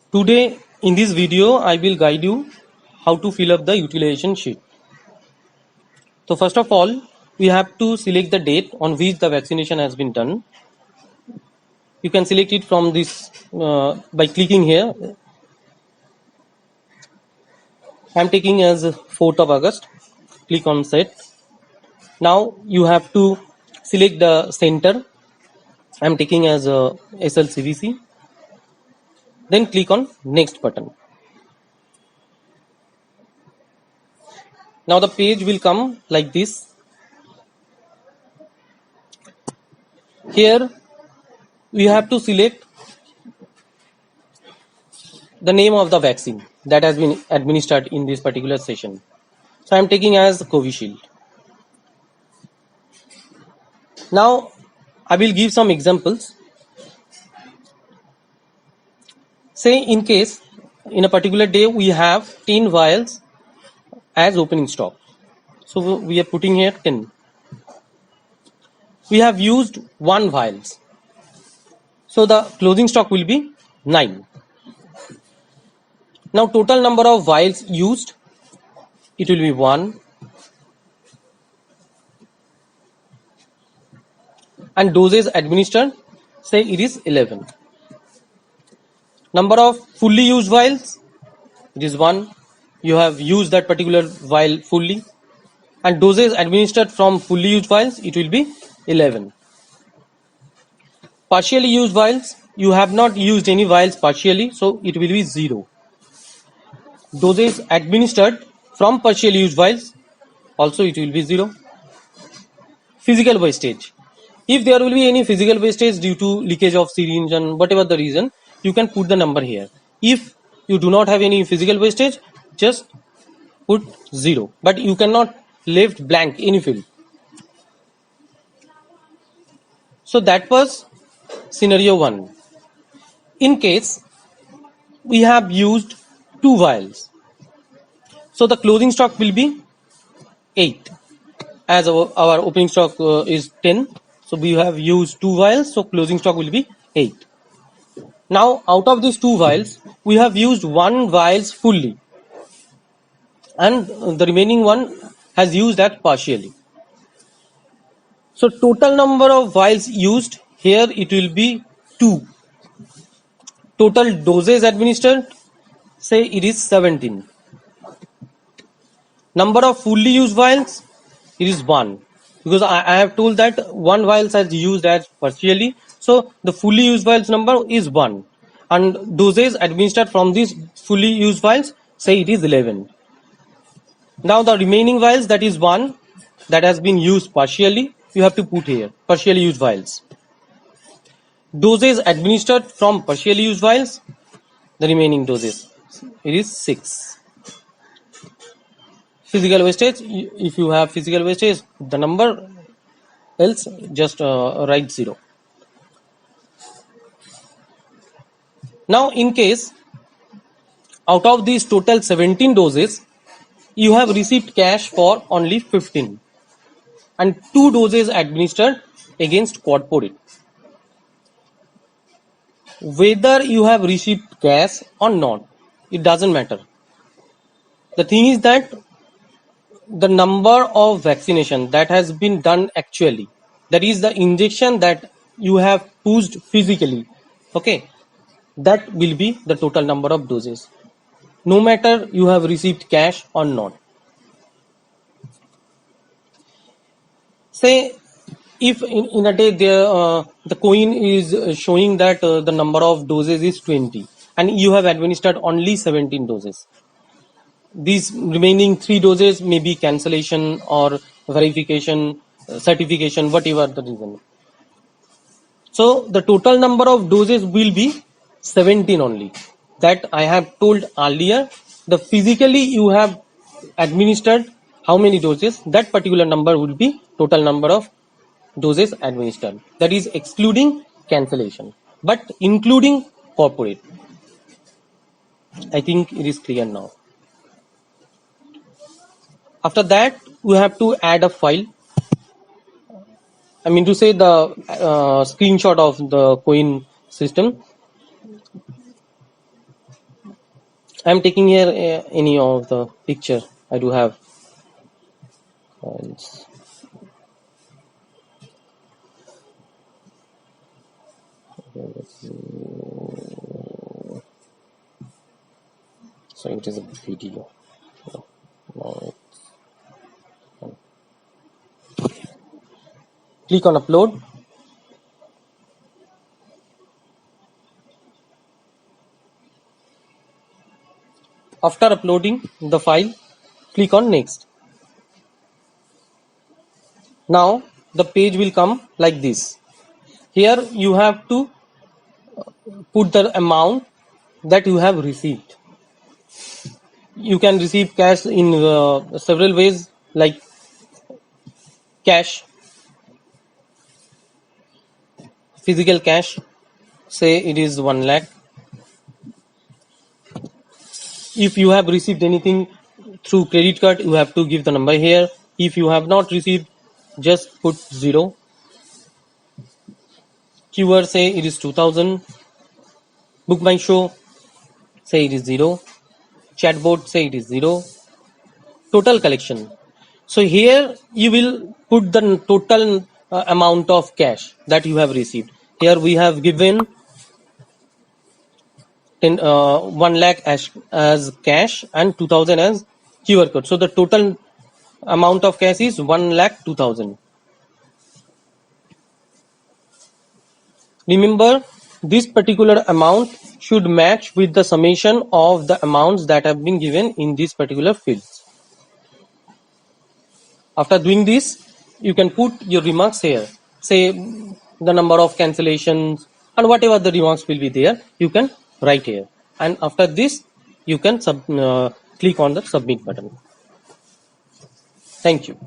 Today in this video I will guide you how to fill up the utilization sheet. So first of all we have to select the date on which the vaccination has been done. You can select it from this by clicking here. I am taking as 4th of August. Click on set. Now you have to select the center. I am taking as SLCVC. Then click on next button. Now the page will come like this. Here we have to select the name of the vaccine that has been administered in this particular session. So I am taking as Covishield. Now I will give some examples. Say in case in a particular day we have 10 vials as opening stock. So we are putting here 10. We have used 1 vials. So the closing stock will be 9. Now total number of vials used, it will be 1. And doses administered, say it is 11. Number of fully used vials, it is 1. You have used that particular vial fully. And doses administered from fully used vials, it will be 11. Partially used vials, you have not used any vials partially, so it will be 0. Doses administered from partially used vials, also it will be 0. Physical wastage. If there will be any physical wastage due to leakage of syringe and whatever the reason, you can put the number here. If you do not have any physical wastage, just put 0. But you cannot leave blank any field. So that was scenario 1. In case we have used 2 vials, so the closing stock will be 8. As our opening stock is 10, so we have used 2 vials, so closing stock will be 8. Now out of these 2 vials, we have used 1 vials fully and the remaining one has used that partially. So total number of vials used here, it will be 2. Total doses administered, say it is 17. Number of fully used vials, it is 1, because I have told that 1 vials has used as partially, so the fully used vials number is 1, and doses administered from these fully used vials, say it is 11. Now the remaining vials, that is 1, that has been used partially, you have to put here partially used vials. Doses administered from partially used vials, the remaining doses, it is 6. Physical wastage, if you have physical wastage, the number, else just write 0. Now in case out of these total 17 doses, you have received cash for only 15 and 2 doses administered against corporate. Whether you have received cash or not, it doesn't matter. The thing is that the number of vaccination that has been done actually, that is the injection that you have pushed physically, okay, that will be the total number of doses, no matter you have received cash or not. Say if in a day the coin is showing that the number of doses is 20 and you have administered only 17 doses, these remaining 3 doses may be cancellation or verification, certification, whatever the reason. So the total number of doses will be 17 only. That I have told earlier. The physically you have administered how many doses, that particular number will be total number of doses administered. That is excluding cancellation, but including corporate. I think it is clear now. After that, we have to add a file. I mean to say the screenshot of the coin system. I'm taking here any of the picture. I do have files. Okay, let's see. So it is a video. Now click on upload. After uploading the file, click on next. Now the page will come like this. Here you have to put the amount that you have received. You can receive cash in several ways, like cash, physical cash. Say it is 1 lakh. If you have received anything through credit card, you have to give the number here. If you have not received, just put 0. QR, say it is 2000. Book my show, say it is 0. Chatbot, say it is 0. Total collection. So here you will put the total amount of cash that you have received. Here we have given 1 lakh as cash and 2000 as QR code. So the total amount of cash is 1,02,000. Remember, this particular amount should match with the summation of the amounts that have been given in these particular fields. After doing this, you can put your remarks here. Say the number of cancellations and whatever the remarks will be there, you can write here. And after this, you can click on the submit button. Thank you.